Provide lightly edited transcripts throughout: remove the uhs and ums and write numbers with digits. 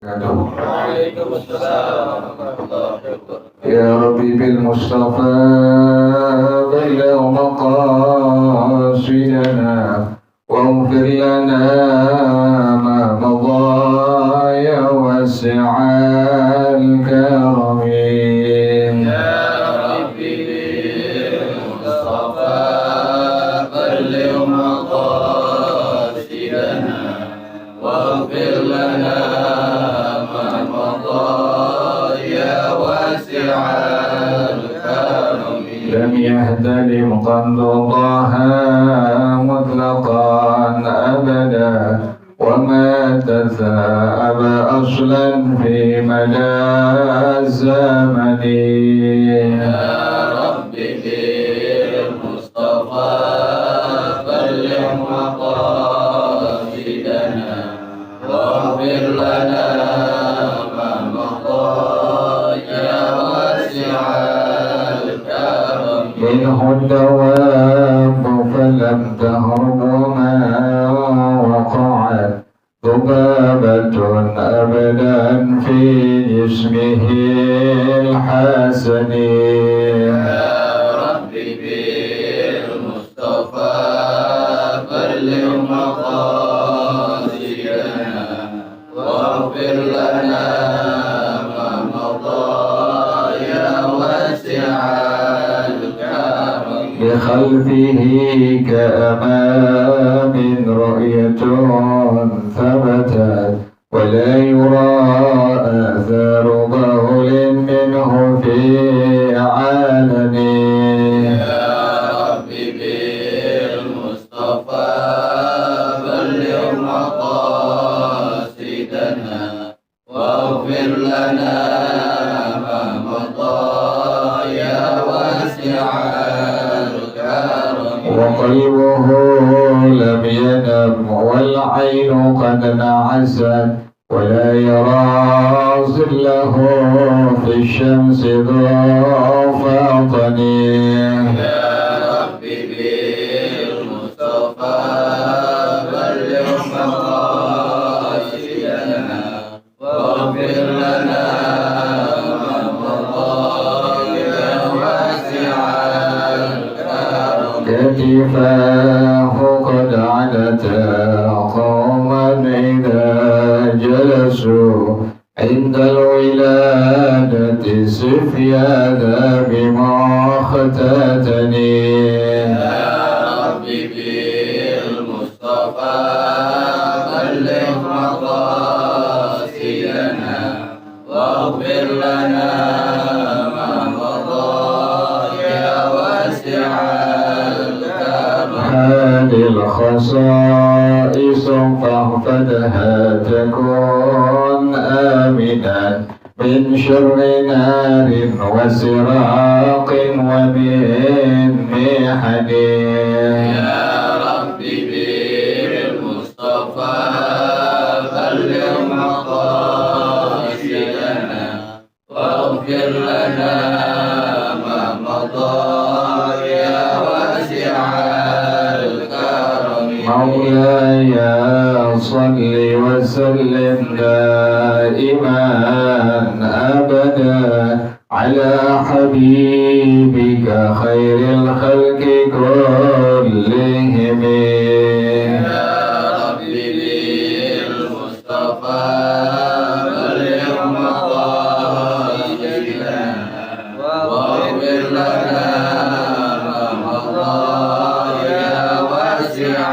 وعليكم السلام ورحمة الله وبركاته. يا ربي بالمصطفى بلغ مقاصدنا واغفر لنا ما مضى يا واسع الكرم. يا ربي بالمصطفى بلغ مقاصدنا واغفر لنا ما مضى يا واسع الكرم. لم يهتدم قلبها مطلقا أبدا وما تثاءب أصلا في مدى الزمن. يا ربي بالمصطفى بلغ مقاصدنا واغفر لنا ما مضى يا واسع الكرم. منه الدواب فلم تهرب وما وقعت ذبابة أبدا في جسمه الحسن. يا ربي بالمصطفى بلغ مقاصدنا واغفر لنا ما مضى يا واسع الكرم. بخلفه كأمام رؤية ثبتت ولا يرى آثار بول منه في علن. يا ربي بالمصطفى بلغ مقاصدنا واغفر لنا ما مضى يا واسع الكرم. وقلبه لم ينم والعين قد نعست ولا يرى ظله في الشمس ذو فطن. يا ربي بالمصطفى بلغ مقاصدنا واغفر لنا ما مضى يا واسع الكرم. كتفاه قد علتا قوما إذا جلسوا عند الولادة سفيانا بما اختتني. يا ربي بالمصطفى بلغ مقاصدنا واغفر لنا ما مضى يا واسع الكرم. هذه الخصائص فاحفظها تكون آمنا من شر نار وسراق ومن محن. يا ربي بالمصطفى بلغ مقاصدنا واغفر لنا ما مضى يا واسع الكرم. مولاي صل وسلم دائما أبدا على حبيبك خير الخلق كلهم. يا ربي بالمصطفى بلغ مقاصدنا واغفر لنا ما مضى يا واسع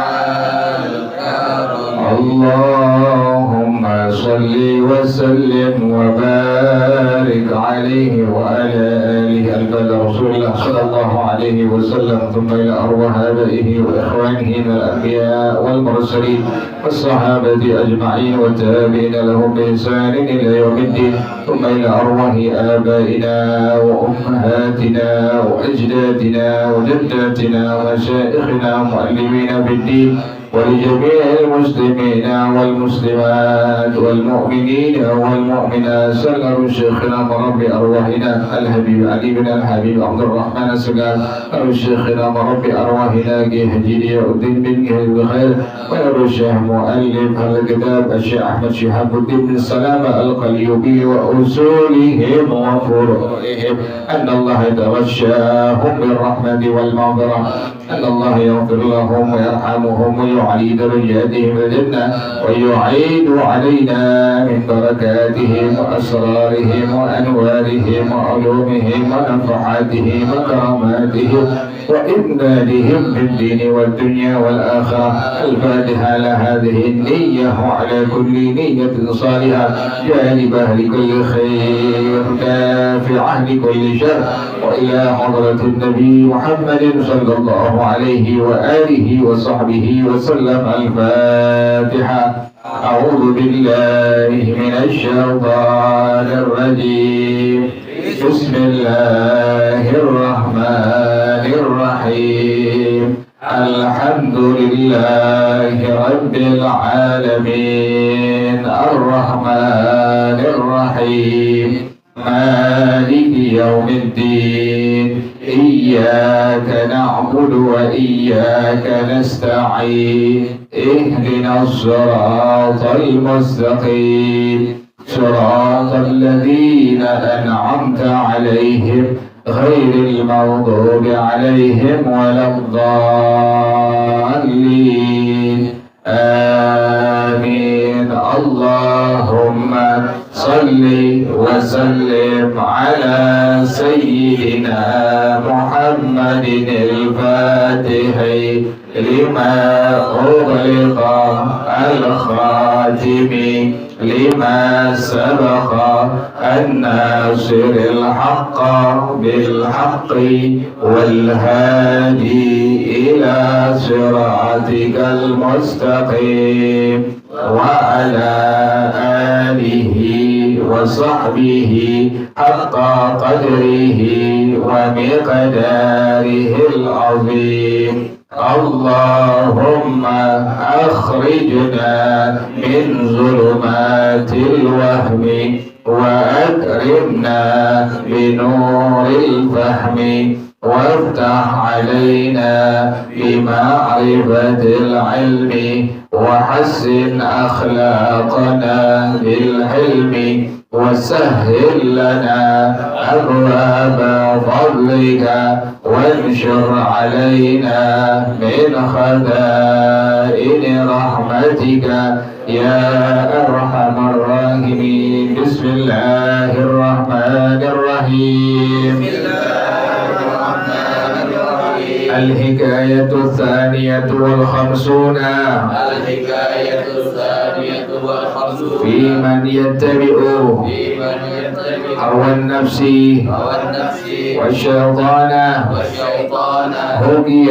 الكرم. اللهم صل وسلم وبارك عليه وعلى آله البلد رسول الله صلى الله عليه وسلم ثم إلى أرواح آبائه وإخوانه من الأنبياء والمرسلين والصحابة أجمعين والتابعين لهم بإحسان إلى يوم الدين ثم إلى أرواح آبائنا وأمهاتنا وأجدادنا وجداتنا ومشايخنا ومعلمين بالدين ولجميع المسلمين والمسلمات والمؤمنين والمؤمنات. سلم شيخنا مربي أرواحنا الحبيب علي بن الحبيب عبد الرحمن السقاف، شيخنا مربي أرواحنا جهدي الدين بن جهد بخير، ويروي الشيخ مؤلف الكتاب الشيخ أحمد شهاب الدين بن سلامة القليوبي وأصولهم وفروعهم، أن الله يتغشاهم بالرحمة والمغفرة، أن الله يغفر لهم ويرحمهم ويعلي درجاتهم الجنة، ويعيد علينا من بركاتهم وأسرارهم وأنوارهم وعلومهم ونفحاتهم وكراماتهم وإمدادهم في الدين والدنيا والآخرة. الفاتحة لهذه النية وعلى كل نية صالحة جالبة لكل خير دافعة لكل شر، وإلى حضرة النبي محمد صلى الله عليه وآله وصحبه وسلم. الفاتحة. أعوذ بالله من الشيطان الرجيم. بسم الله الرحمن الرحيم. الحمد لله رب العالمين الرحمن الرحيم مالك يوم الدين. إياك نعبد وإياك نستعين. اهدنا الصراط المستقيم صراط الذين أنعمت عليهم غير المغضوب عليهم ولا الضالين. آمين. اللهم صل وسلم على سيدنا محمد الفاتح لما أغلق الخاتم لما سبق الناصر الحق بالحق والهادي إلى صراطك المستقيم وعلى آله وصحبه حق قدره ومقداره العظيم. اللهم أخرجنا من ظلمات الوهم وأكرمنا بنور الفهم، وافتح علينا بمعرفة العلم، وحسن أخلاقنا بالحلم، وسهل لنا أبواب فضلك، وانشر علينا من خزائن رحمتك يا أرحم الراحمين. بسم الله الرحمن الرحيم. الحكاية الثانية والخمسون. في من يتبع هوى النفس والشيطان حكي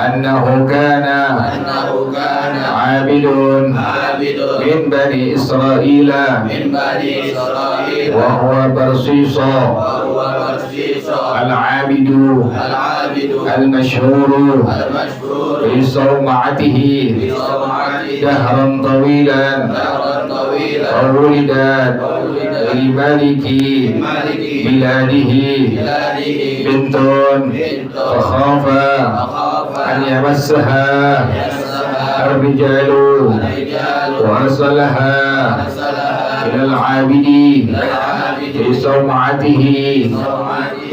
أنه كان عابد من بني إسرائيل وهو برصيص العابد المشهور في صومعته دهرا طويلا، وولدت لملك بلاده بنت فخاف أن يمسها الرجال وأرسلها إلى العابد في صومعته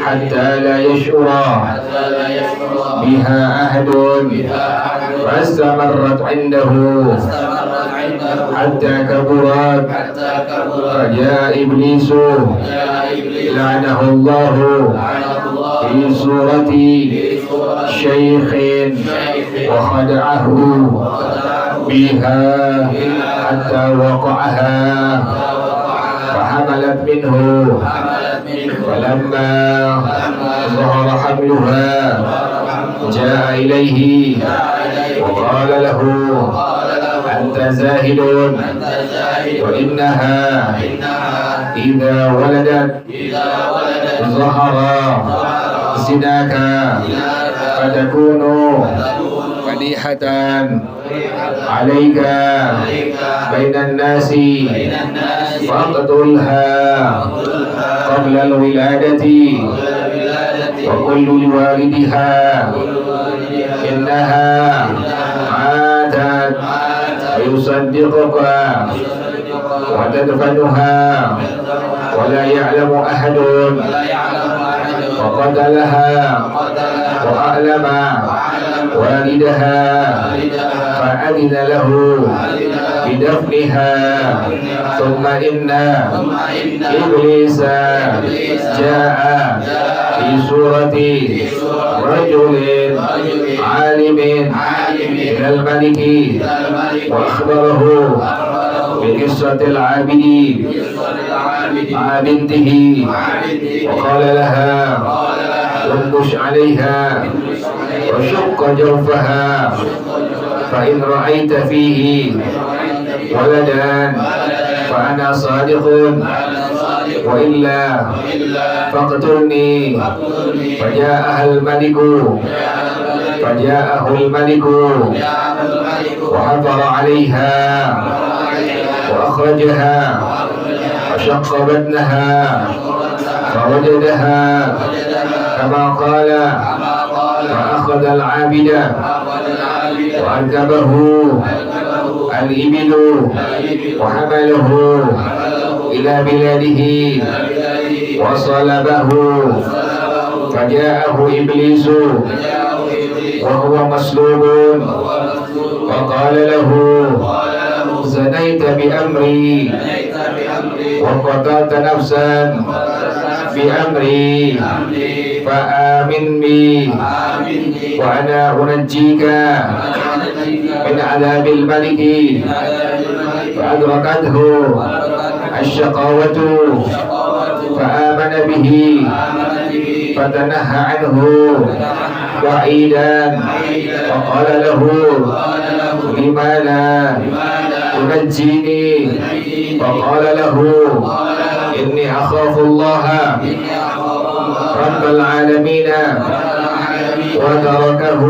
حتى لا يشعر بها أحد، فاستمرت عنده حتى كبرت، فجاء إبليس لعنه الله في صورة شيخ وخدعه بها حتى وقعها فحملت منه، فلما ظهر حملها جاء إليه وقال له أنت زاهد، وإنها إذا ولدت ظهر زناك فتكون فضيحة عليك بين الناس فاقتلها قبل الولادة وقل لوالدها إنها ماتت ويصدقك وتدفنها ولا يعلم أحد وقتلها وأعلم والدها فأذن له بدفنها ثم إن إبليس جاء في صورة رجل عالم من الملك وأخبره بقصة العابد مع بنته وقال لها انبش عليها وشق جوفها فإن رأيت فيه ولدا فأنا صادق وإلا فاقتلني فجاءه الملك وحفر عليها وأخرجها وشق بطنها فوجدها كما قال فأخذ العابد وأركبه الإبل وحمله إلى بلاده وصلبه فجاءه إبليس وهو مسلوب وقال له زنيت بأمري وقتلت نفسا بأمري فآمن بي وأنا أنجيك من عذاب الملك فأدركته الشقاوة فآمن به فتنهى عنه بعيدا وقال له لماذا تنجيني وقال له إني أخاف الله رب العالمين وتركه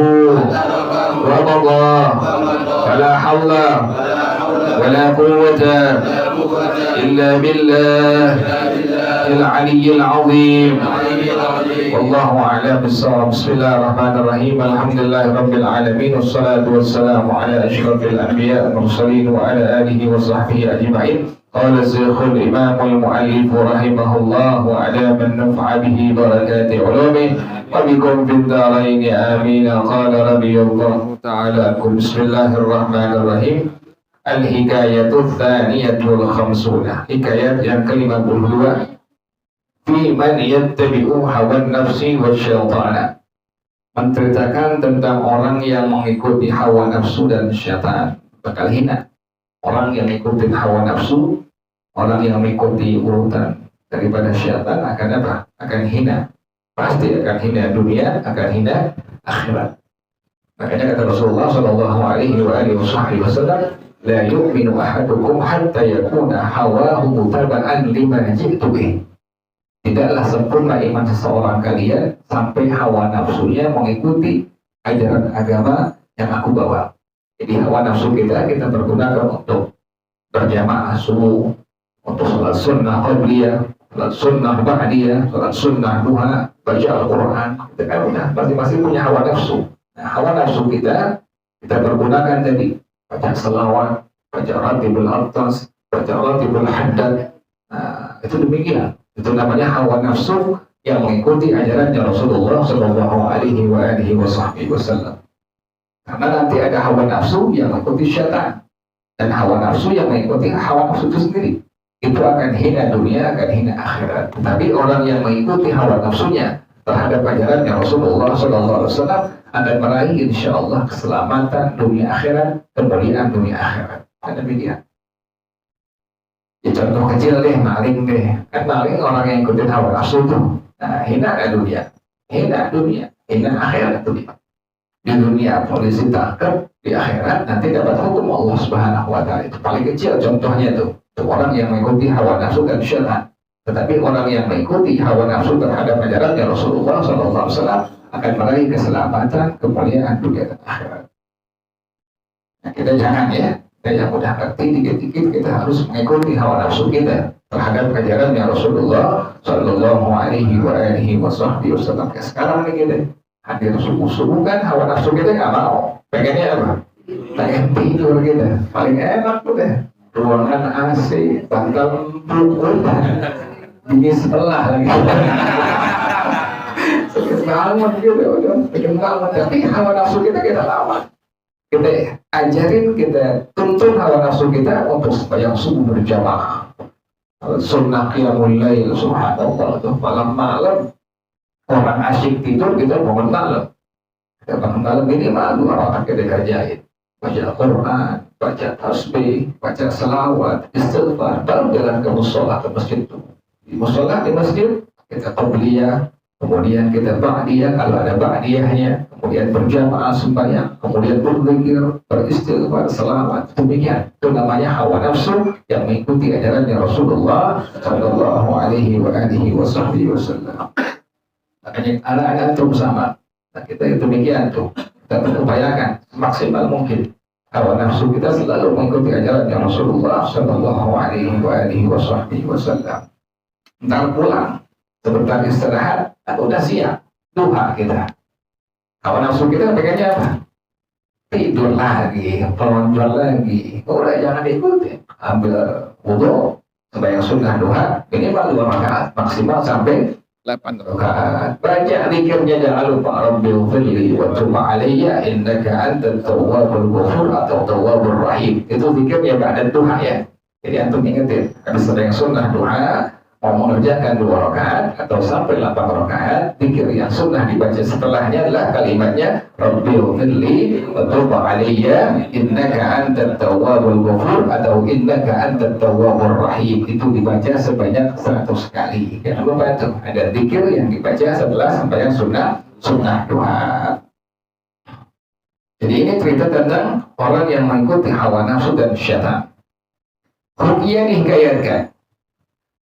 ومضى فلا حول ولا قوة إلا بالله العلي العظيم والله أعلم بالصواب. بسم الله الرحمن الرحيم. الحمد لله رب العالمين والصلاة والسلام على أشرف الأنبياء والمرسلين وعلى آله وصحبه أجمعين. قال الشيخ الإمام المؤلف رحمه الله وعلى من نفع به بركات علومه وبكم في الدارين آمين. قال رضي الله تعالى عنكم. بسم الله الرحمن الرحيم. Al-hikayatul thaniyatul khamsuna. Hikayat yang ke-52 fi man yattabi'u hawan nafsi wasyaitana. Menceritakan tentang orang yang mengikuti hawa nafsu dan syaitan bakal hina. Orang yang mengikuti hawa nafsu, orang yang mengikuti urutan daripada syaitan akan apa? Akan hina. Pasti akan hina dunia, akan hina akhirat. Makanya kata Rasulullah sallallahu alaihi wasallam, la yu'minu ahadukum hatta yakuna hawahu mutaba'an lima ji'tu bih. Tidaklah sempurna iman seseorang kalian sampai hawa nafsunya mengikuti ajaran agama yang aku bawa. Jadi hawa nafsu kita pergunakan untuk berjamaah subuh, untuk salat sunnah qabliyah, salat sunnah ba'diyah, salat sunnah duha, baca Al-Quran. Kita kan masing-masing punya hawa nafsu. Nah, hawa nafsu kita pergunakan tadi baca selawat, baca ratibul atas, baca ratibul haddad. Nah, itu demikian. Itu namanya hawa nafsu yang mengikuti ajarannya Rasulullah sallallahu alaihi wasallam. Karena nanti ada hawa nafsu yang mengikuti syaitan dan hawa nafsu yang mengikuti hawa nafsu itu sendiri. Itu akan hina dunia, akan hina akhirat. Tapi orang yang mengikuti hawa nafsunya terhadap ajarannya Rasulullah sallallahu alaihi wasallam akan meraih insyaallah keselamatan dunia akhirat, kemuliaan dunia akhirat. Ada demikian. Ya, contoh kecil deh, maling deh. Kan maling orang yang ikutin hawa nafsu tuh. Nah, hina dunia, hina akhirat tuh. Di dunia polisi tangkap, di akhirat nanti dapat hukum Allah Subhanahu wa taala. Itu paling kecil contohnya tuh. Itu orang yang mengikuti hawa nafsu dan syaitan. Tetapi orang yang mengikuti hawa nafsu terhadap ajarannya Rasulullah sallallahu alaihi wasallam akan meraih keselamatan, kemuliaan dunia dan akhirat. Nah, kita jangan ya, kita yang udah ngerti dikit-dikit kita harus mengikuti hawa nafsu kita terhadap ajarannya Rasulullah Shallallahu Alaihi Wasallam. Sekarang nih kita hadir subuh-subuh kan hawa nafsu kita nggak mau, pengennya apa? Pengen tidur kita, paling enak udah ruangan AC, bantal empuk, dingin sebelah lagi. Sakit banget gitu, udah bikin banget. Tapi hawa nafsu kita lawan. Kita ajarin, kita tuntun hawa nafsu kita untuk sembahyang subuh berjamaah. Sunnah qiyamul lail, subhanallah, tuh malam-malam orang asyik tidur kita bangun malam. Kita bangun malam minimal 2 rakaat kita kerjain. Baca Al-Quran, baca tasbih, baca selawat, istighfar, baru jalan ke musola, ke masjid itu. Di musola, di masjid kita qabliyah, kemudian kita ba'diyah kalau ada ba'diyahnya, kemudian berjamaah sembahyang, kemudian berzikir, beristighfar, selawat. Demikian itu namanya hawa nafsu yang mengikuti ajarannya Rasulullah Shallallahu Alaihi Wasallam. Makanya anak-anak itu sama. Nah, kita demikian tuh. Kita upayakan maksimal mungkin hawa nafsu kita selalu mengikuti ajarannya Rasulullah Shallallahu Alaihi Wasallam. Ntar pulang, sebentar istirahat, udah siap duha kita. Hawa nafsu kita pengennya apa? Tidur lagi, pelonjol lagi. Udah jangan diikuti. Ambil wudu, sembahyang sunnah duha, minimal 2 rakaat, maksimal sampai 8 rakaat. Baca zikirnya jangan lupa Rabbil firli wa tub alayya innaka antat tawwabul ghafur atau tawwabur rahim. Itu zikirnya ba'da duha ya. Jadi antum ingetin, habis sembahyang sunnah duha mau mengerjakan 2 rakaat atau sampai 8 rakaat, zikir yang sunnah dibaca setelahnya adalah kalimatnya Rabbil firli wa tub alayya innaka antat tawwabul ghafur atau innaka antat tawwabur rahim. Itu dibaca sebanyak 100 kali. Jangan lupa itu ada zikir yang dibaca setelah sembahyang sunnah duha. Jadi ini cerita tentang orang yang mengikuti hawa nafsu dan syaitan. Ruqyah dihikayatkan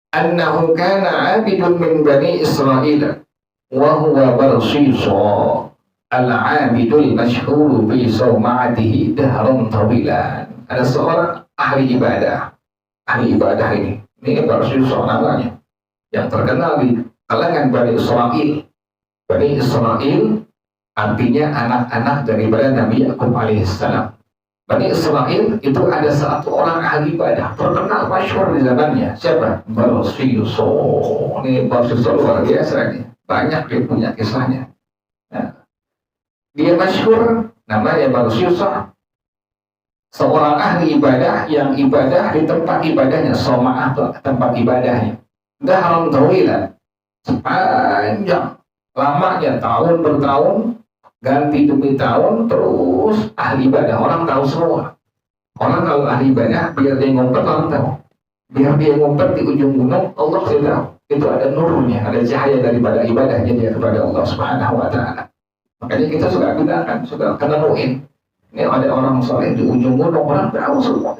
annahu kana 'abidun min bani Israil wa huwa Barsisa al-'abidul masyhur bi sawma'atihi dahran tawilan. Ada seorang ahli ibadah ini Barsisa namanya, yang terkenal di kalangan Bani Israil. Bani Israil artinya anak-anak daripada Nabi Yakub alaihissalam. Bani Israil itu ada satu orang ahli ibadah terkenal masyhur di zamannya. Siapa? Barsisa. Ini Barsisa luar biasa ini. Banyak dia punya kisahnya. Nah, dia masyhur namanya Barsisa. Seorang ahli ibadah yang ibadah di tempat ibadahnya, soma'ah tempat ibadahnya. Dahran tawilan, sepanjang lamanya tahun bertahun, ganti demi tahun, terus ahli ibadah, orang tahu semua. Orang kalau ahli ibadah, biar dia ngumpet, orang tahu. Biar dia ngumpet di ujung gunung, Allah tidak tahu. Itu ada nurnya, ada cahaya daripada ibadahnya dia kepada Allah Subhanahu wa Ta'ala. Makanya kita suka gunakan, suka kenemuin. Ini ada orang soleh di ujung gunung, orang tahu semua.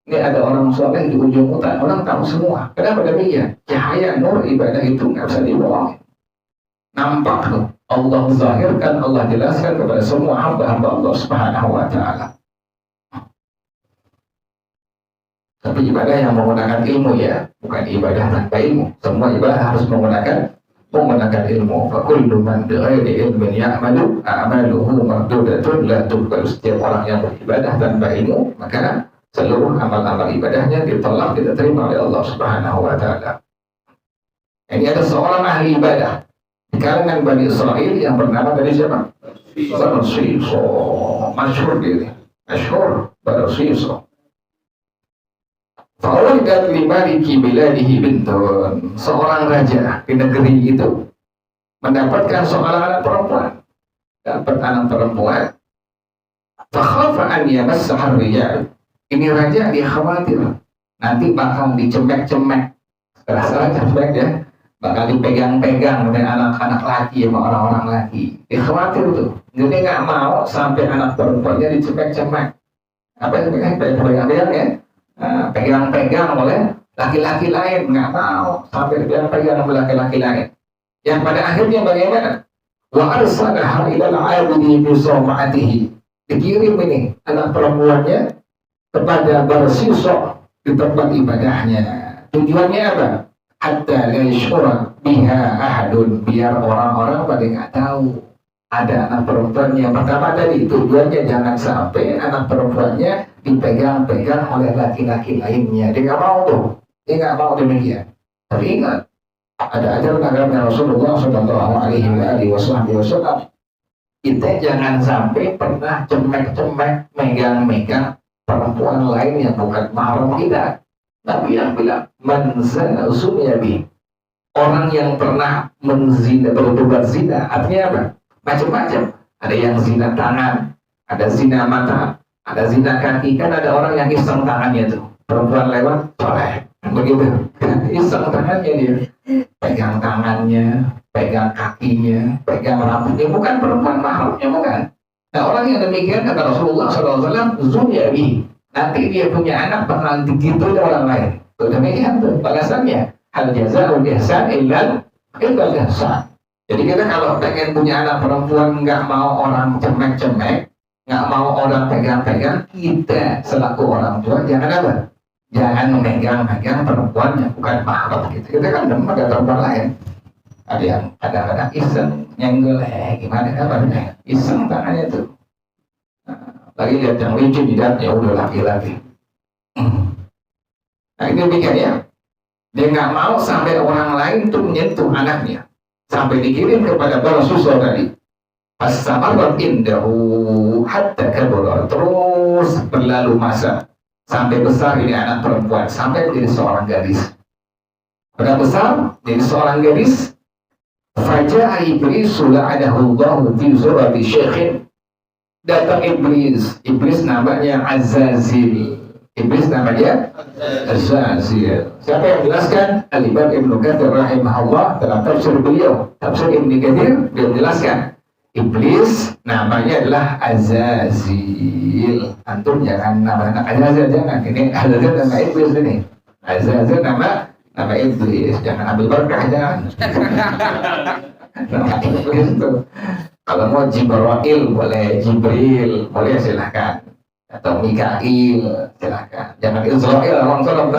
Ini ada orang soleh di ujung hutan, orang tahu semua. Kenapa demikian? Cahaya nur ibadah itu nggak bisa dibohongin. Nampak tuh. Allah zahirkan, Allah jelaskan kepada semua hamba-hamba Allah Subhanahu wa Ta'ala. Tapi ibadah yang menggunakan ilmu ya, bukan ibadah tanpa ilmu. Semua ibadah harus menggunakan ilmu. Fakullu man bighairi ilmin ya'malu a'maluhu mardudatun la tuqbalu. Setiap orang yang beribadah tanpa ilmu, maka seluruh amal-amal ibadahnya ditolak, tidak terima oleh Allah Subhanahu wa Ta'ala. Ini ada seorang ahli ibadah di kalangan Bani Israil yang bernama dari siapa? Barsisa. Masyhur dia. Masyhur Barsisa. Fa'ulidat limaliki biladihi bintun. Seorang raja di negeri itu mendapatkan seorang anak perempuan. Dapat anak perempuan. Fakhafa an yamassaha ar-rijal. Ini raja dia khawatir nanti bakal dicemek-cemek. Salah cemek ya. Bakal dipegang-pegang oleh anak-anak laki sama orang-orang laki. Dia khawatir tuh. Jadi nggak mau sampai anak perempuannya dicemek-cemek. Apa yang pegang-pegang ya? Nah, pegang-pegang oleh laki-laki lain. Nggak mau sampai dipegang oleh laki-laki lain. Yang pada akhirnya bagaimana? Wa arsalaha ilal 'abidi bi sawma'atihi. dikirim ini anak perempuannya kepada bersisok di tempat ibadahnya. Tujuannya apa? Hatta la yashura biha ahadun, biar orang-orang pada nggak tahu ada anak perempuannya. Pertama tadi tujuannya jangan sampai anak perempuannya dipegang-pegang oleh laki-laki lainnya. Dia nggak mau tuh, dia nggak mau demikian. Tapi ingat, ada ajaran agama Rasulullah Shallallahu Alaihi Wasallam. Kita jangan sampai pernah cemek-cemek megang-megang perempuan lain yang bukan mahram kita. Nabi yang bilang, man zana sunyabi, orang yang pernah menzina, berbuat zina, artinya apa? Macam-macam. Ada yang zina tangan, ada zina mata, ada zina kaki. Kan ada orang yang iseng tangannya tuh, perempuan lewat, soleh, begitu. Iseng tangannya dia, pegang tangannya, pegang kakinya, pegang rambutnya, bukan perempuan mahramnya, bukan. Nah, orang yang demikian kata Rasulullah SAW, zunyabi, nanti dia punya anak bakal digituin orang lain. Tuh demikian tuh balasannya. Hal jazaa'ul ihsan illal ihsan. Jadi kita kalau pengen punya anak perempuan nggak mau orang cemek-cemek, nggak mau orang pegang-pegang, kita selaku orang tua jangan apa? Jangan memegang-megang perempuan yang bukan mahram gitu. Kita kan demen ada perempuan lain. Ada yang kadang-kadang iseng nyenggol, gimana apa iseng tangannya tuh. Lagi lihat yang lucu di ya udah laki-laki. Nah ini demikian ya. Dia nggak mau sampai orang lain tuh menyentuh anaknya. Sampai dikirim kepada para susul tadi. As-samarat indahu hatta kabura, terus berlalu masa sampai besar ini anak perempuan, sampai menjadi seorang gadis. Pada besar jadi seorang gadis. Faja'a Iblis la'anahu Allahu fi surati syekhin. Datang Iblis. Iblis namanya Azazil. Iblis namanya Azazil. Siapa yang jelaskan? Al-Imam Ibnu Katsir rahimahullah dalam tafsir beliau, tafsir Ibnu Katsir, dia menjelaskan Iblis namanya adalah Azazil. Antum jangan nama anak Azazil, jangan. Ini Azazil nama Iblis ini. Azazil nama Iblis. Jangan ambil berkah, jangan. Nama Iblis itu. Kalau mau Jibril boleh, Jibril boleh, silahkan. Atau Mikail, silahkan. Jangan Israel, orang salam.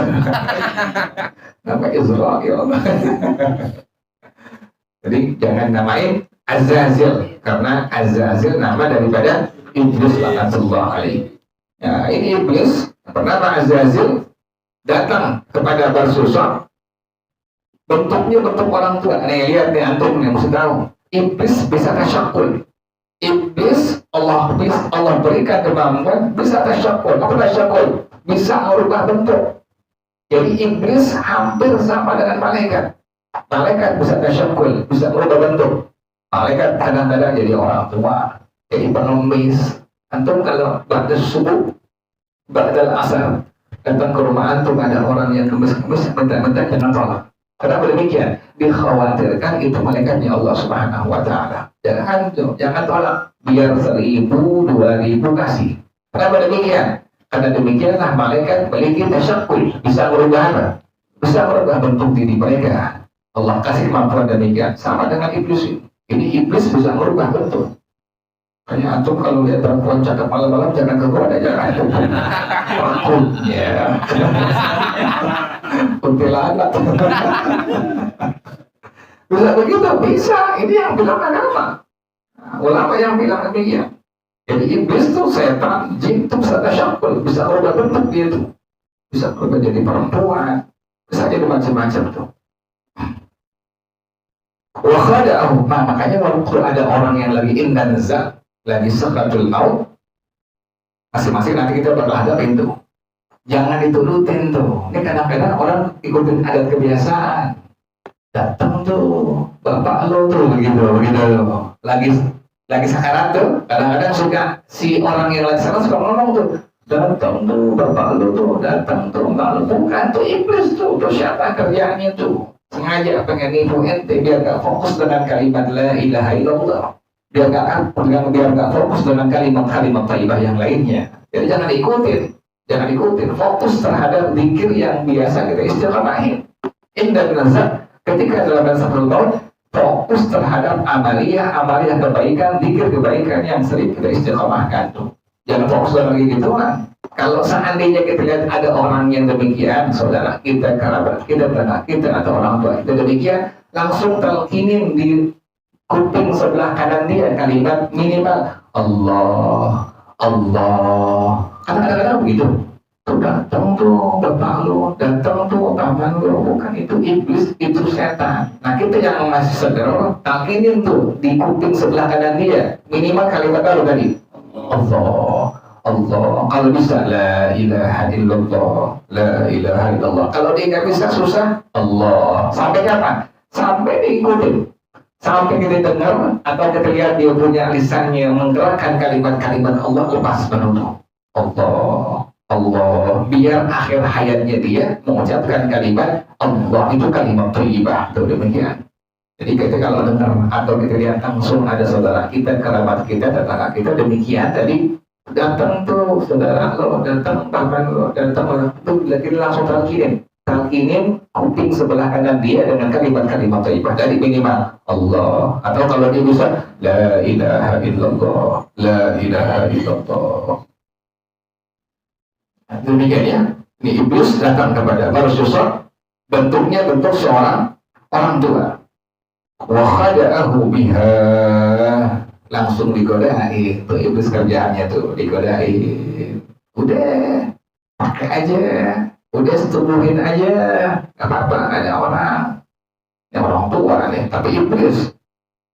Nama Israel. Jadi jangan namain Azazil, karena Azazil nama daripada Iblis laknatullah alaihi. Ya, ini Iblis bernama Azazil datang kepada Barsusah. Bentuknya bentuk orang tua. Nih lihat nih antum yang mesti tahu. Iblis bisa tasyakul. Iblis Allah berikan kemampuan bisa tasyakul. Apa tasyakul? Bisa merubah bentuk. Jadi iblis hampir sama dengan malaikat. Malaikat bisa tasyakul, bisa merubah bentuk. Malaikat kadang-kadang jadi orang tua, jadi pengemis. Antum kalau ba'da subuh, ba'dal asar, datang ke rumah antum ada orang yang kemis-kemis, minta-minta jangan tolak. Kenapa demikian? Dikhawatirkan itu malaikatnya Allah Subhanahu wa Ta'ala. Jangan tolak. Biar 1.000, 2.000 kasih. Kenapa demikian? Karena demikianlah malaikat memiliki tasyakul, bisa merubah apa? Bisa merubah bentuk diri mereka. Allah kasih kemampuan demikian. Sama dengan iblis ini. Ini iblis bisa merubah bentuk. Kayak antum kalau lihat perempuan cakep malam-malam jangan kegoda, jangan. Takutnya. Kuntilanak. Bisa begitu? Bisa. Ini yang bilang agama. Nah, ulama yang bilang demikian. Jadi iblis itu setan, jin itu bisa tasyakul, bisa merubah bentuk dia itu. Bisa berubah jadi perempuan, bisa jadi macam-macam tuh. Wa khada'ahu, makanya walaupun ada orang yang lagi indanza, lagi sakratul maut, masing-masing nanti kita bakal hadapin tuh. Jangan diturutin tuh. Ini kadang-kadang orang ikutin adat kebiasaan. Datang tuh, bapak lo tuh begitu. Lagi sakarat tuh, kadang-kadang suka si orang yang lagi sakarat suka ngomong tuh, datang tuh, bapak lo tuh, datang tuh, mbak lo, bukan tuh iblis tuh siapa kerjaannya tuh. Sengaja pengen nipu ente biar gak fokus dengan kalimat la ilaha illallah, biar gak fokus dengan kalimat-kalimat thayyibah yang lainnya. Jadi jangan ikutin, fokus terhadap zikir yang biasa kita istiqamahin. Indah nazar ketika dalam satu tahun fokus terhadap amaliyah kebaikan, zikir kebaikan yang sering kita istiqamahkan tuh. Jangan fokus lagi gitu kan. Kalau seandainya kita lihat ada orang yang demikian, saudara kita, kerabat kita, tetangga kita, atau orang tua kita demikian, langsung talqinin di kuping sebelah kanan dia kalimat minimal Allah, Allah. Karena kadang-kadang begitu. Tuh datang tuh bapak lu, datang tuh paman lu, bukan itu iblis, itu setan. Nah kita yang masih sadar, talqinin tuh di kuping sebelah kanan dia minimal kalimat apa tadi? Allah, Allah. Kalau bisa la ilaha illallah, la ilaha illallah. Kalau dia nggak bisa susah Allah. Sampai kapan? Sampai diikutin. Sampai kita dengar atau kita lihat dia punya lisannya menggerakkan kalimat-kalimat Allah, lepas menutup Allah, Allah. Biar akhir hayatnya dia mengucapkan kalimat Allah, itu kalimat thayyibah. Itu demikian. Jadi kita kalau dengar atau kita lihat langsung ada saudara kita, kerabat kita, tetangga kita demikian tadi, datang tuh saudara lo, datang paman lo, datang tuh lagi langsung talqinin kuping sebelah kanan dia dengan kalimat-kalimat thayyibah dari minimal Allah, atau kalau dia bisa la ilaha illallah, la ilaha illallah. Demikian ya. Ini iblis datang kepada Rasulullah, bentuknya bentuk seorang orang tua. Wa khada'ahu biha, langsung digodain. Tuh iblis kerjaannya tuh digodain. Udah pakai aja, udah setubuhin aja, nggak apa-apa, ada orang yang orang tua nih, tapi iblis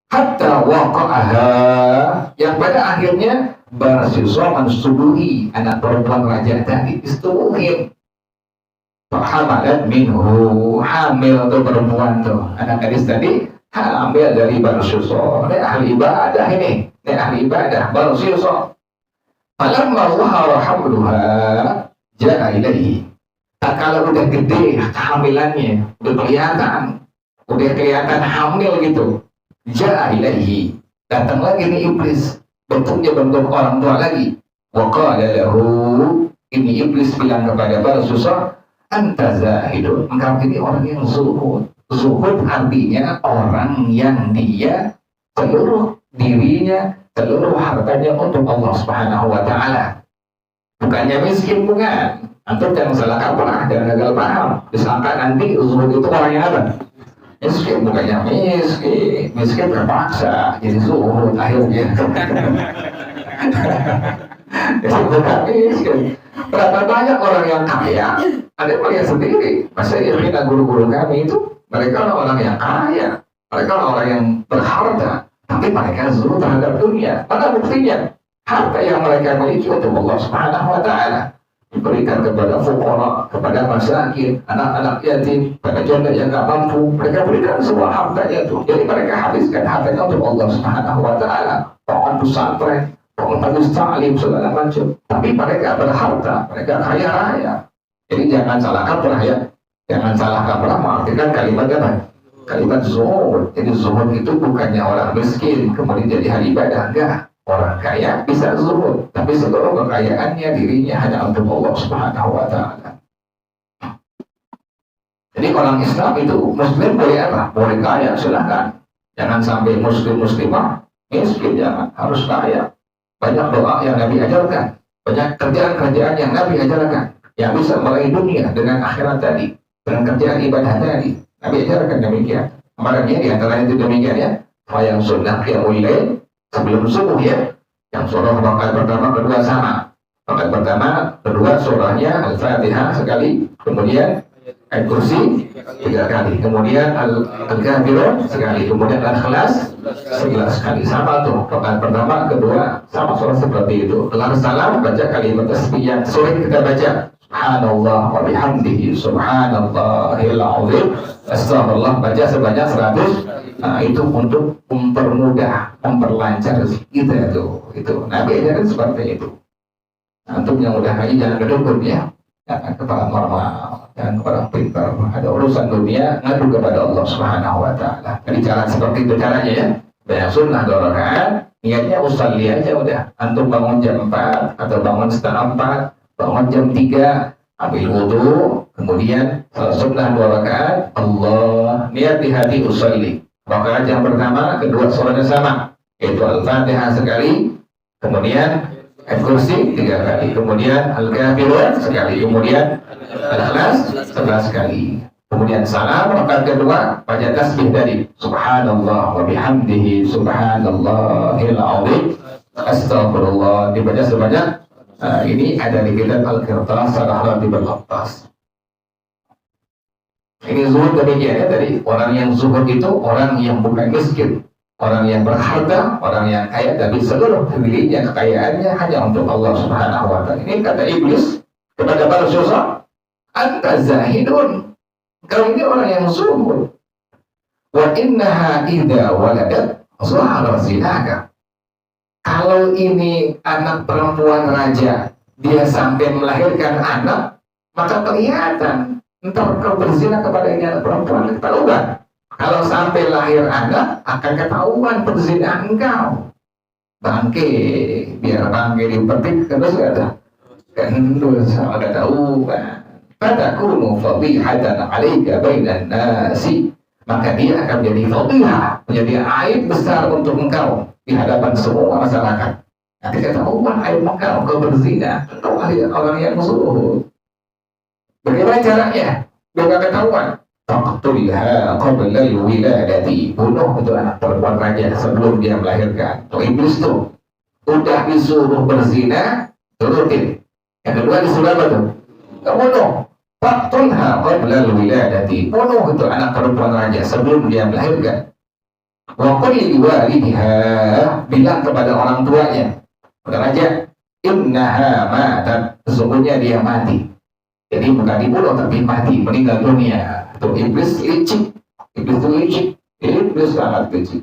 hatta waqa'aha, yang pada akhirnya Rasulullah mensubuhi anak perempuan raja tadi, disetubuhin. Hamalat minhu, hamil tuh perempuan tuh, anak gadis tadi hamil dari Rasulullah. Ini ahli ibadah ini ahli ibadah Rasulullah. Falamma zahara hamluha ja'a ilaihi. Kalau udah gede kehamilannya, udah kelihatan hamil gitu, ja'a ilaihi, datang lagi nih iblis, bentuknya bentuk orang tua lagi. Wa qala lahu, ini iblis bilang kepada Rasulullah, anta zahidun, engkau ini orang yang zuhud. Zuhud artinya orang yang dia seluruh dirinya, seluruh hartanya untuk Allah Subhanahu wa Ta'ala. Bukannya miskin, bukan. Antum jangan salah kaprah, jangan gagal paham. Disangka nanti zuhud itu orang yang apa? Miskin, bukannya miskin terpaksa jadi zuhud akhirnya. Jadi bukan miskin. Berapa banyak orang yang kaya, ada yang melihat sendiri. Masa ya guru-guru kami itu, mereka orang yang kaya, mereka orang yang berharta, tapi mereka zuhud terhadap dunia. Mana buktinya? Harta yang mereka miliki untuk Allah Subhanahu wa Ta'ala diberikan kepada fuqara, kepada masakin, anak-anak yatim, pada janda yang tak mampu, mereka berikan semua hartanya itu. Jadi mereka habiskan hartanya untuk Allah Subhanahu wa Ta'ala. Bangun pesantren, bangun majelis ta'lim, segala macam. Tapi mereka berharta, mereka kaya raya. Jadi jangan salah kaprah ya. Jangan salah kaprah mengartikan kalimat apa? Kalimat zuhud. Jadi zuhud itu bukannya orang miskin kemudian jadi ahli ibadah, enggak. Orang kaya bisa zuhud, tapi seluruh kekayaannya dirinya hanya untuk Allah Subhanahu wa Ta'ala. Jadi orang Islam itu muslim boleh apa? Boleh kaya, silahkan. Jangan sampai muslimah miskin, jangan, harus kaya. Banyak doa yang Nabi ajarkan, banyak kerjaan-kerjaan yang Nabi ajarkan yang bisa meraih dunia dengan akhirat tadi, dengan kerjaan ibadah tadi. Nabi ajarkan demikian. Makanya di antara itu demikian ya. Yang sunnah qiyamul lail sebelum subuh ya. Yang surah rakaat pertama, kedua sama. Rakaat pertama, kedua surahnya Al-Fatihah sekali, kemudian ayat kursi 3 kali, kemudian Al-Kafirun sekali, kemudian Al-Ikhlas 11 kali. Sama tuh, rakaat pertama, kedua sama surah seperti itu. Setelah salam baca kalimat tasbih yang sulit kita baca. Subhanallah wa bihamdihi subhanallahil azim. Astagfirullah baca sebanyak 100. Nah, itu untuk mempermudah, memperlancar kita itu. Nabi ajarkan seperti itu. Antum yang udah haji jangan kedukun ya. Jangan kepala normal, jangan kepala pintar. Ada urusan dunia ngadu kepada Allah Subhanahu wa Ta'ala. Jadi cara seperti itu caranya ya. Banyak sunnah 2 rakaat, niatnya usalli aja udah. Antum bangun jam 4 atau bangun setengah 4, bangun jam 3, ambil wudu, kemudian salat sunnah 2 rakaat, Allah, niat di hati usalli. Rakaat yang pertama, kedua surahnya sama, yaitu Al-Fatihah sekali, kemudian Al-Kursi 3 kali, kemudian Al-Kafirun sekali, kemudian Al-Ikhlas 11 kali. Kemudian salam rakaat kedua baca tasbih tadi, Subhanallah wa bihamdihi subhanallahil azim, astagfirullah, dibaca sebanyak. Ini ada di kitab Al-Qirtas Sarah Ratibul Qirtas. Ini zuhud demikian ya tadi. Orang yang zuhud itu orang yang bukan miskin, orang yang berharga, orang yang kaya, tapi seluruh dirinya, kekayaannya hanya untuk Allah Subhanahu wa Ta'ala. Ini kata iblis kepada para sosok, anta zahidun, kau ini orang yang zuhud. Wa innaha idza waladat zahara zinaka. Kalau ini anak perempuan raja, dia sampai melahirkan anak, maka kelihatan entar kau berzina kepada ini anak perempuan, ketahuan. Kalau sampai lahir anak, akan ketahuan perzinahan engkau. Bangke, biar bangke dipetik, terus ada kendus, ada tahuan. Fatakunu fadihatan alaika bainan nasi. Maka dia akan menjadi fadihah, menjadi aib besar untuk engkau di hadapan semua masyarakat. Nanti ketahuan aib engkau berzina, atau orang yang zuhud. Bagaimana caranya? Biar ketahuan. Taqtulha qabla al-wiladati. Bunuh itu anak perempuan raja sebelum dia melahirkan. Tuh iblis tuh udah disuruh berzina, turutin. Yang kedua disuruh apa tuh? Bunuh. Taqtulha qabla al-wiladati. Bunuh itu anak perempuan raja sebelum dia melahirkan. Wa qul li walidiha, bilang kepada orang tuanya, kepada raja, innaha matat, sesungguhnya dia mati. Jadi bukan dibunuh tapi mati, meninggal dunia. Itu iblis licik, iblis sangat licik.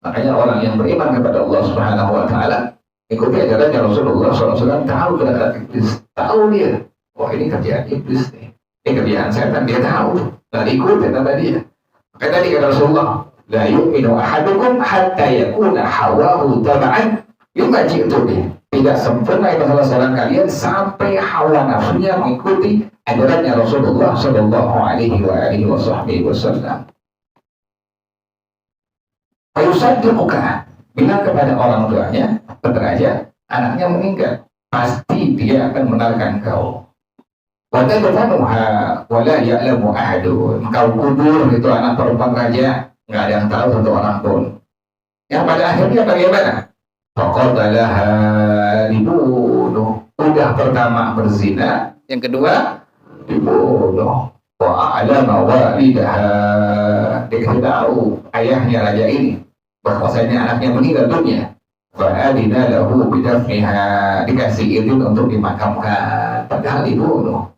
Makanya orang yang beriman kepada Allah Subhanahu wa Ta'ala, ikuti ajarannya Rasulullah SAW, tahu gerakan iblis, tahu dia, wah ini kerjaan iblis nih, ini kerjaan setan, dia tahu, dan ikuti kata dia. Makanya tadi kata Rasulullah, la yu'minu ahadukum hatta yakuna hawahu taba'an lima ji'tu bih. Tidak sempurna ibadah salat kalian sampai hawa nafsunya mengikuti ajarannya Rasulullah Shallallahu Alaihi Wasallam. Fayusaddiquka, bilang kepada orang tuanya, beraja, anaknya meninggal, pasti dia akan mengenalkan kau. Watadfanuha wala ya'lamu ahadun. Kau kubur itu anak perempuan raja, nggak ada yang tahu satu orang pun. Yang pada akhirnya bagaimana? Faqatalaha, dibunuh. Udah pertama berzina, yang kedua dibunuh. Wa a'lama walidaha, dikasih tahu ayahnya raja ini bahwasanya anaknya meninggal dunia. Fa'adina lahu bidafniha, dikasih izin untuk dimakamkan, padahal dibunuh.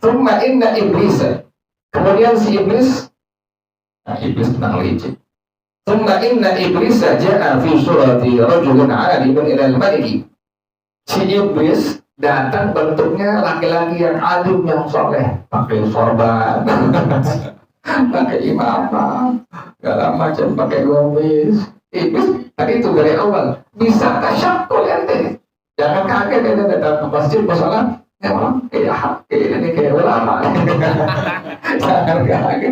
Thumma inna iblis, kemudian si iblis, iblis tenang licik. Thumma inna iblis ja'a fi surati rajulun 'alimun ila al-maliki. Si iblis datang bentuknya laki-laki yang alim, yang soleh, pakai sorban, pakai imamah, segala macam, pakai gomis. Iblis tadi itu dari awal bisa tasyakul ente. Jangan kaget ente datang ke masjid bersalat, ya orang kayak ulama. Jangan kaget.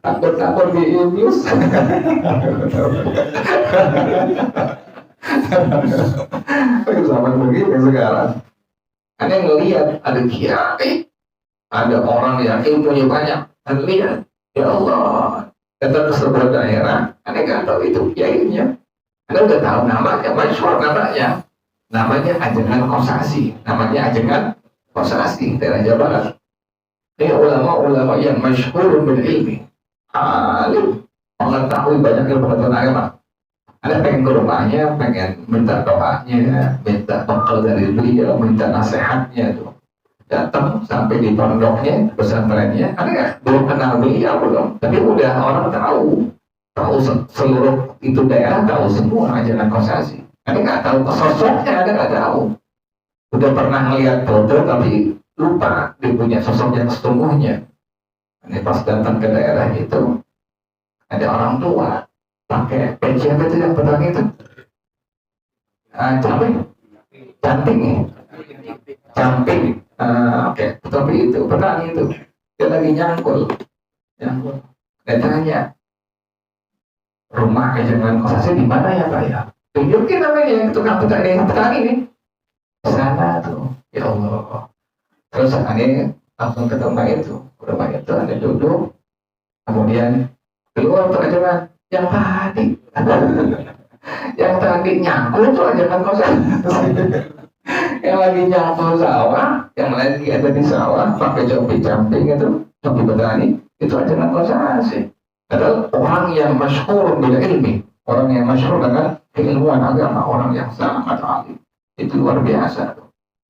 Takut-takut di iblis. Zaman begini sekarang, Anda ngelihat ada kiai, ada orang yang ilmunya banyak, Anda lihat, ya Allah, datang ke sebuah daerah, Anda nggak tahu itu kiainya, Anda udah tahu namanya, masyhur namanya Ajengan Kosasi, daerah Jawa Barat. Ini ulama-ulama yang masyhur bil ilmi, alim, mengetahui banyak ilmu pengetahuan agama. Anda pengen ke rumahnya, pengen minta doanya, minta bekal dari beliau, minta nasihatnya tuh. Datang sampai di pondoknya, pesantrennya, Anda belum kenal beliau belum, tapi udah orang tahu seluruh itu daerah, tahu semua Ajengan Kosasi. Anda nggak tahu sosoknya, Anda nggak tahu. Udah pernah ngeliat foto tapi lupa dia punya sosok yang sesungguhnya. Ini pas datang ke daerah itu, ada orang tua pakai peci apa itu yang petang itu? Camping. Oke. Tapi itu petani itu dia lagi nyangkul. Dia tanya, rumah Ajengan Kosasi di mana ya Pak ya? Tunjukin namanya tukang petani nih. Sana tuh, ya Allah. Terus aneh langsung ketemu itu. Rumah itu ada duduk. Kemudian keluar tuh aja yang tadi. Yang tadi nyangkul tuh aja kan kosan. Yang lagi nyangkul sawah, yang lagi ada di sawah pakai jopi camping itu, jopi petani, itu aja kan kosan sih. Padahal orang yang masyhur bila ilmi, orang yang masyhur dengan keilmuan agama, orang yang sangat alim, itu luar biasa.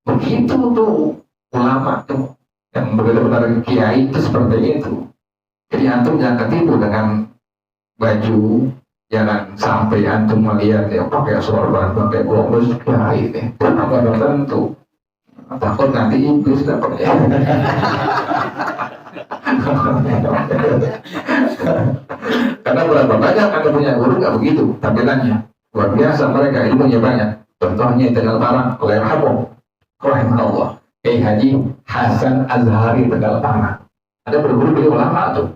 Begitu tuh ulama tuh yang benar-benar kiai itu seperti itu. Jadi antum jangan ketipu dengan baju, jangan sampai antum melihat ya pakai sorban, pakai gomos kiai deh. Apa tentu takut nanti iblis dapatnya. Karena berapa banyak anda punya guru nggak begitu tampilannya, luar biasa mereka ilmunya banyak. Contohnya Tegal Parang, rahimahullah, Haji Hasan Azhari Tegal Parang. Ada berguru beliau ulama tuh,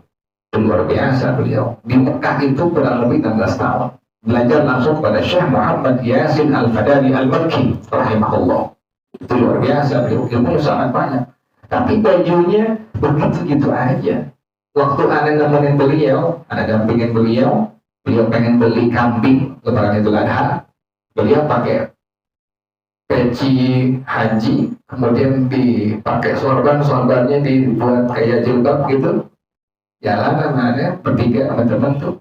luar biasa beliau. Di Mekah itu kurang lebih 16 tahun. Belajar langsung pada Syekh Muhammad Yasin Al-Fadani Al-Makki, rahimahullah. Itu luar biasa beliau, ilmunya sangat banyak. Tapi bajunya begitu-gitu aja. Waktu anda nemenin beliau, anda dampingin beliau pengen beli kambing lebaran Idul Adha, beliau pakai peci haji, kemudian dipakai sorbannya dibuat kayak jilbab gitu. Jalan namanya bertiga sama teman tuh,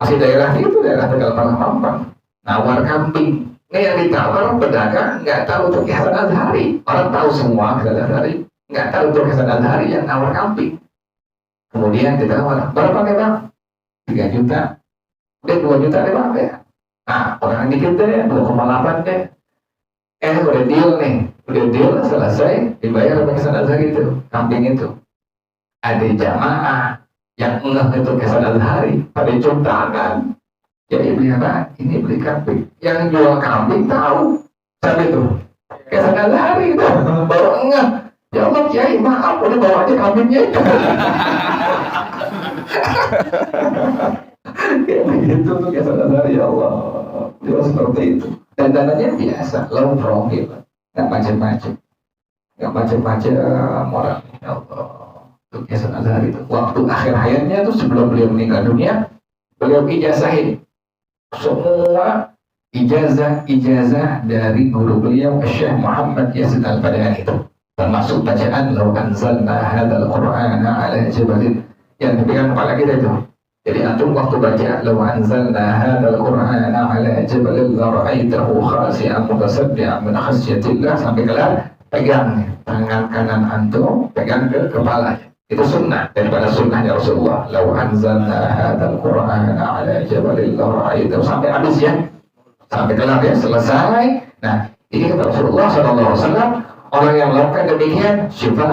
masih daerah itu, daerah Tegal Parang, nawar kambing. Ini yang ditawar pedagang nggak tahu untuk Hasan Azhari, orang tahu semua Hasan Azhari, nggak tahu untuk Hasan Azhari yang nawar kambing. Kemudian ditawar, berapa nih bang? 3 juta. Udah 2 juta deh bang ya. Nah, orang dikit deh, 2,8 deh. Udah deal selesai, dibayar sama Hasan Azhari itu, kambing itu. Ada jamaah yang ngeh itu Hasan Azhari, pada cium tangan. Jadi beli apa? Ini beli kambing. Yang jual kambing tahu, sampai itu Hasan Azhari itu baru ngeh. Ya Allah Kiai, maaf, udah bawa aja kambingnya. Kayak begitu tuh Hasan Azhari, ya Allah. Dia seperti itu. Dan dananya biasa, low profit, nggak macam-macam orang. Ya Allah, tuh Hasan Azhari itu. Waktu akhir hayatnya tuh sebelum beliau meninggal dunia, beliau ijazahin semua ijazah dari guru beliau Syekh Muhammad Yasin Al-Fadani itu. Termasuk bacaan law anzalna hadzal qur'ana ala jabalin yang dipegang kepala kita itu. Jadi antum waktu baca law anzalna hadzal qur'ana ala jabalin la ra'aitahu khashi'an mutasaddian min khasyatillah sampai kelar, pegang tangan kanan antum, pegang ke kepala. Itu sunnah daripada sunnahnya Rasulullah. Law anzalna hadzal qur'ana ala jabalin la ra'aitahu sampai habis ya. Sampai kelar ya, selesai. Nah, ini kata Rasulullah sallallahu alaihi wasallam, orang yang melakukan demikian syifa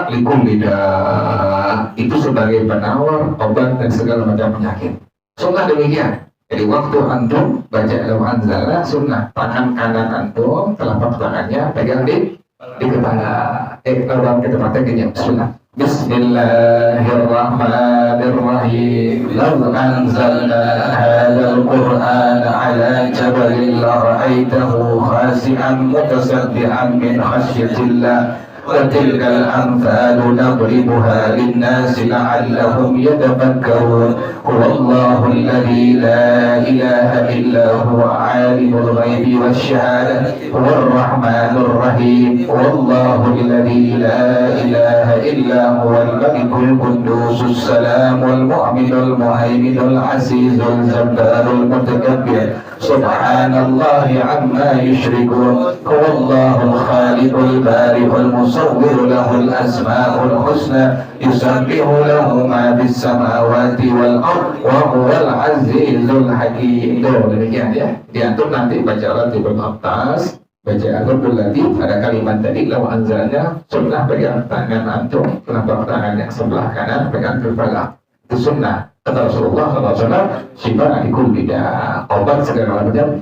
likulli da', itu sebagai penawar obat dan segala macam penyakit. Sunnah demikian. Jadi waktu antum baca law anzalna, sunnah tangan kanan antum, telapak tangannya pegang di kepala. Dalam kita praktekin sunnah. Bismillahirrahmanirrahim. Law anzalna hadzal qur'ana ala jabalin la ra'aitahu khashi'an mutasaddian min khasyatillah. وتلك الأمثال نضربها للناس لعلهم يتفكرون هو الله الذي لا إله إلا هو عالم الغيب والشهادة هو الرحمن الرحيم والله الذي لا إله إلا هو الملك القدوس السلام المؤمن المهيمن العزيز الجبار المتكبر سبحان الله عما يشركون هو الله الخالق البارئ المصور له الأسماء الحسنى يسبح له ما في السماوات والأرض وهو العزيز الحكيم. Demikian ya. Diantum nanti baca Ratibul Atas, baca Al-Qur'an lagi ada kalimat tadi law anzalnya, sunnah pegang tangan antum, telapak tangan yang sebelah kanan pegang kepala. Itu sunnah. Kata Rasulullah SAW, syifa ikul bidah, obat segala macam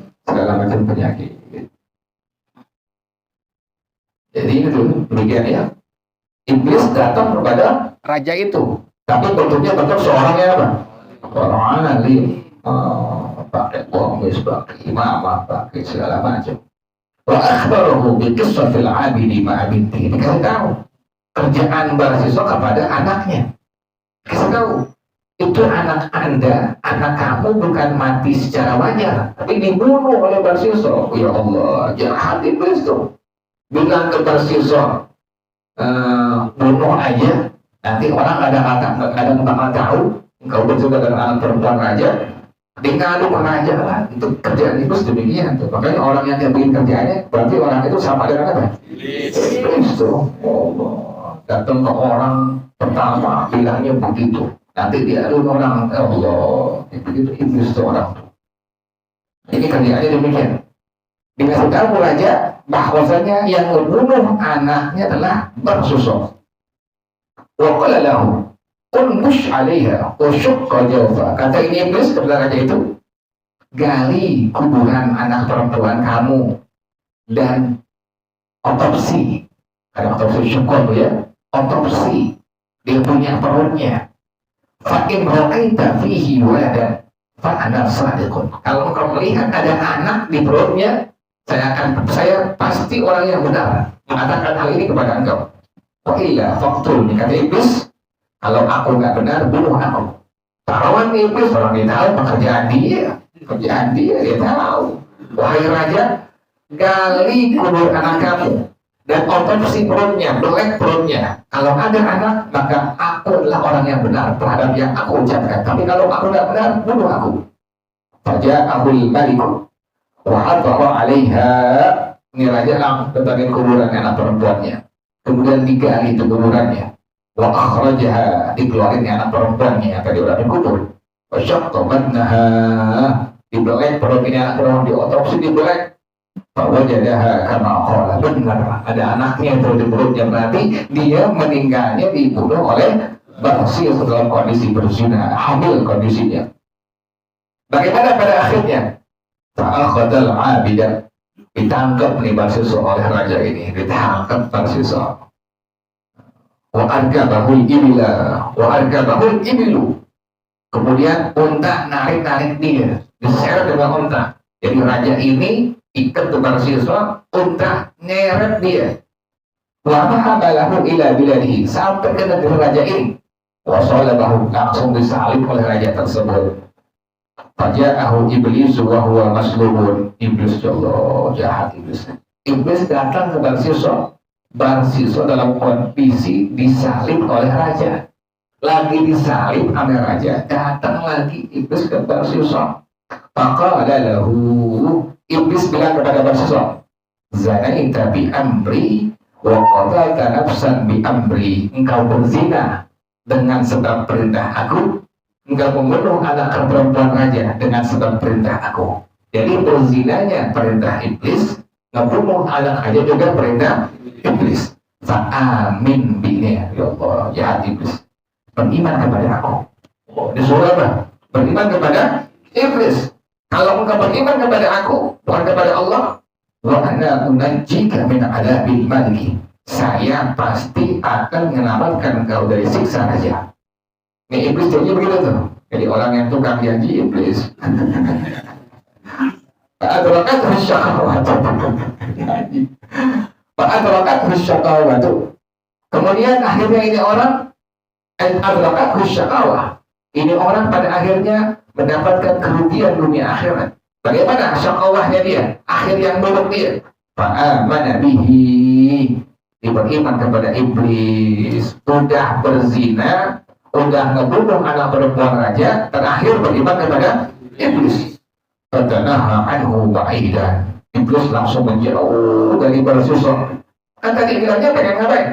penyakit. Jadi itu demikian ya. Iblis datang kepada raja itu, tapi bentuknya bentuk seorang yang apa? Orang alim. pakai komis, pakai imamah, pakai segala macam. Wa akhbarahu bi qissatil 'abidi ma'a bintihi. Dikasih tahu kerjaan beasiswa kepada anaknya. Kasih tahu, itu anak Anda, anak kamu bukan mati secara wajar, tapi dibunuh oleh beasiswa. Ya Allah, jahat iblis tuh. Bilang ke beasiswa, bunuh aja. Nanti orang kadang bakal tahu engkau berjumpa dengan anak perempuan raja, tinggal raja lah. Itu kerjaan iblis demikian tuh. Makanya orang yang bikin kerjaannya berarti orang itu sama dengan apa? Iblis tuh. Allah. Datang ke orang pertama bilangnya begitu. Nanti dia orang Allah. Begitu iblis tuh orang tuh. Ini kerjaannya demikian. Dikasih tahu raja bahwasanya yang membunuh anaknya adalah bersosok. Wa qala lahu unbush 'alaiha wa syaqqa jawfa. Kata ini iblis kepada raja itu, gali kuburan anak perempuan kamu dan otopsi. Ada otopsi syukur ya, otopsi dia punya perutnya. Fa in ra'aita fihi waladan fa ana sadiqun. Kalau engkau melihat ada anak di perutnya, saya pasti orang yang benar mengatakan hal ini kepada engkau. Wa illa faqtul. Kata iblis, kalau aku nggak benar, bunuh aku. Taruhan iblis, orang dia tahu pekerjaan dia tahu. Wahai raja, gali kubur anak kamu dan otopsi perutnya, belek perutnya. Kalau ada anak, maka aku adalah orang yang benar terhadap yang aku ucapkan. Tapi kalau aku nggak benar, bunuh aku. Faja'ahul maliku wa hadara 'alaiha. Ini raja langsung datangin kuburan anak perempuannya. Kemudian digali itu kuburannya. Wa akhrajaha, dikeluarin anak perempuannya tadi udah dikubur. Wa syaqqa batnaha, dibelek perut ini anak perempuan, diotopsi dibelek. Fawajadaha kama qala, benar ada anaknya itu di perutnya, berarti dia meninggalnya dibunuh oleh Barsir dalam kondisi berzina, hamil kondisinya. Bagaimana pada akhirnya? Fa'akhadal 'abidah, ditangkap nih Barsir oleh raja ini, ditangkap Barsir. Wa arkabahul ibila, wa arkabahul ibilu. Kemudian unta narik dia, diseret dengan unta. Jadi raja ini ikat tukar siswa, unta nyeret dia. Wa mahabalahu ila biladihi, sampai ke negeri raja ini. Wa salabahu, langsung disalib oleh raja tersebut. Faja'ahu iblis wa huwa maslubun. Iblis, ya Allah, jahat iblis. Iblis datang ke Barsiswa dalam kondisi disalib oleh raja. Lagi disalib oleh raja, datang lagi iblis ke Barsiswa. Maka ada lahu, iblis bilang kepada Barsiswa, zanaita bi amri wa qatalta nafsan bi amri. Engkau berzina dengan sebab perintah aku, engkau membunuh anak perempuan raja dengan sebab perintah aku. Jadi berzinanya perintah iblis, ngebunuh anak raja juga perintah iblis. Fa'amin bini, ya Allah, jahat iblis. Beriman kepada aku. Disuruh apa? Beriman kepada iblis. Kalau engkau beriman kepada aku, bukan kepada Allah, wa ana unajjika min adabil maliki. Saya pasti akan menyelamatkan engkau dari siksa raja. Ini iblis jadi begitu tuh. Jadi orang yang tukang janji iblis. Fa'adrakathu syaqawatu. Fa'adrakathu syaqawatu. Kemudian akhirnya ini orang adrakathu syaqawah. Ini orang pada akhirnya mendapatkan kerugian dunia akhirat. Bagaimana syaqawahnya dia? Akhir yang buruk dia. Fa'amana bihi. Dia beriman kepada iblis. Udah berzina, udah ngebunuh anak perempuan raja, terakhir beriman kepada iblis. Fatanaha anhu ba'idan. Iblis langsung menjauh dari Barsiswa. Kan tadi bilangnya pengen ngapain?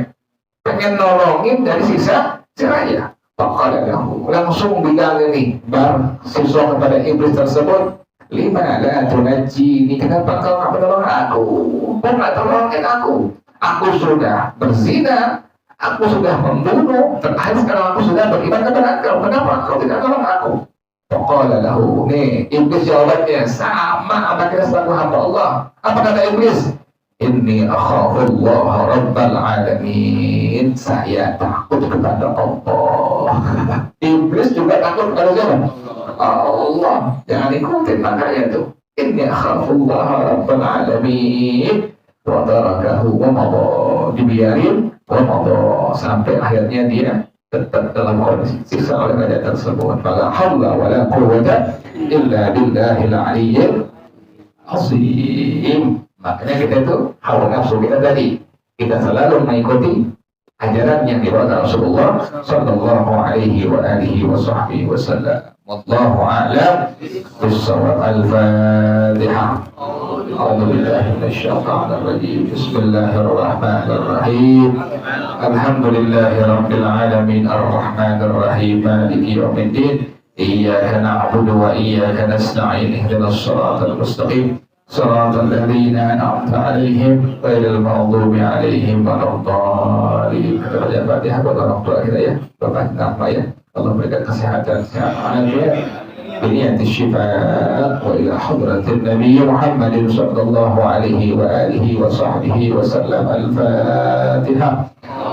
Pengen nolongin dari sisa si raja. Faqala lahu, langsung bilang ini Barsiswa kepada iblis tersebut, lima la tunajjini, kenapa kau nggak menolong aku? Kau nggak tolongin aku? Aku sudah berzina, aku sudah membunuh, terakhir sekarang aku sudah beriman kepada engkau. Kenapa kau tidak tolong aku? Faqala lahu, nih iblis jawabannya sama apa kita selaku hamba Allah. Apa kata iblis? Inni akhafullah rabbal alamin. Saya takut kepada Allah. Iblis juga takut kepada siapa? Allah, jangan ikutin makanya tuh. Inni akhafullah rabbal alamin wa tarakahu wa madha, dibiarin wa madha sampai akhirnya dia tetap dalam kondisi siksa oleh raja tersebut. Fala haula wala quwwata illa billahil aliyyil azim. Makanya kita itu hawa nafsu kita tadi, kita selalu mengikuti ajaran yang dibawa Rasulullah sallallahu alaihi wa alihi wa sahbihi wasallam. Wallahu a'lam bis-shawab. Al-Fatihah. A'udzu billahi minasyaitonir rajim. Bismillahirrahmanirrahim. Alhamdulillahi rabbil alamin arrahmanir rahim maliki yaumiddin. Iyyaka na'budu wa iyyaka nasta'in. Ihdinas shiratal mustaqim. صراط الذين أنعمت عليهم غير المغضوب عليهم ولا الضالين. Kita baca Fatihah buat orang tua kita ya, Bapak nama ya. Allah berikan kesehatan, sehat ya. بنية الشفاء وإلى حضرة النبي محمد صلى الله عليه وآله وصحبه وسلم. الفاتحة.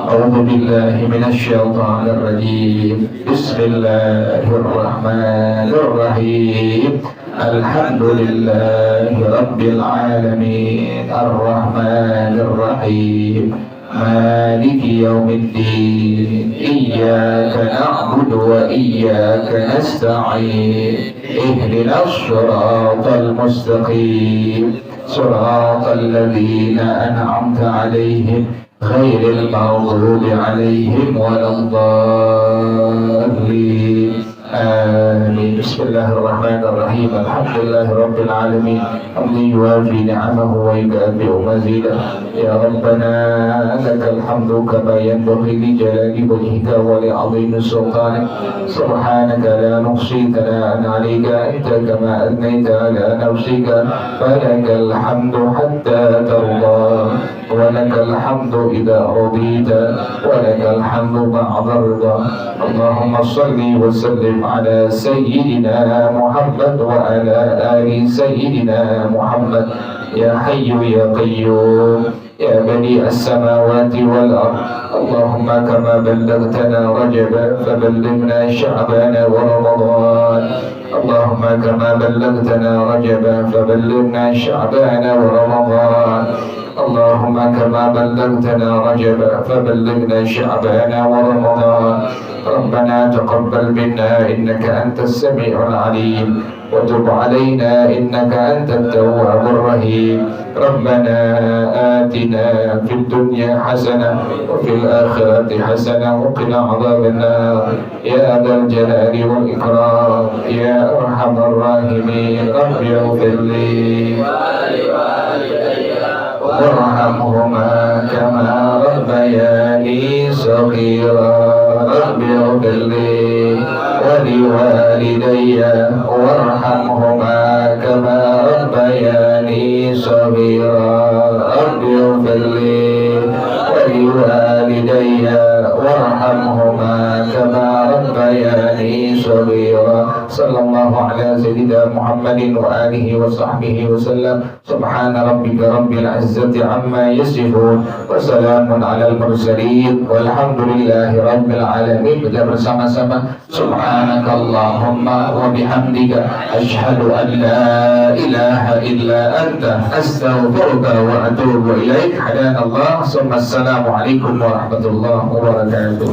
أعوذ بالله من الشيطان الرجيم. بسم الله الرحمن الرحيم. الحمد لله رب العالمين الرحمن الرحيم مالك يوم الدين. إياك نعبد وإياك نستعين. اهدنا الصراط المستقيم صراط الذين أنعمت عليهم غير المغضوب عليهم ولا الضالين. آمين. بسم الله الرحمن الرحيم. الحمد لله رب العالمين حمدا يوافي نعمه ويكافئ مزيدا. يا ربنا لك الحمد كما ينبغي لجلال وجهك ولعظيم سلطانك. سبحانك لا نحصي ثناء عليك أنت كما أثنيت على نفسك. فلك الحمد حتى ترضى ولك الحمد إذا رضيت ولك الحمد بعد الرضا. اللهم صل وسلم على سيدنا محمد وعلى آل سيدنا محمد. يا حي يا قيوم يا بديع السماوات والأرض. اللهم كما بلغتنا رجب فبلغنا شعبان ورمضان. اللهم كما بلغتنا رجب فبلغنا شعبان ورمضان. اللهم كما بلغتنا رجب فبلغنا شعبان ورمضان. ربنا تقبل منا إنك أنت السميع العليم وتب علينا إنك أنت التواب الرحيم. ربنا آتنا في الدنيا حسنة وفي الآخرة حسنة وقنا عذاب النار يا ذا الجلال والإكرام يا أرحم الراحمين. رب اغفر لي وارحمهما كما ربياني صغيرا. رب اغفر لي ولوالدي وارحمهما كما ربياني صغيرا. رب اغفر لي ولوالدي وارحمهما كما ربياني صغيرا. صلى الله على سيدنا محمد وآله وصحبه وسلم. سبحان ربك رب العزة عما يصفون وسلام على المرسلين والحمد لله رب العالمين. Kita bersama-sama سبحانك اللهم وبحمدك أشهد أن لا إله إلا أنت أستغفرك وأتوب إليك. حيانا الله ثم السلام عليكم ورحمة الله وبركاته.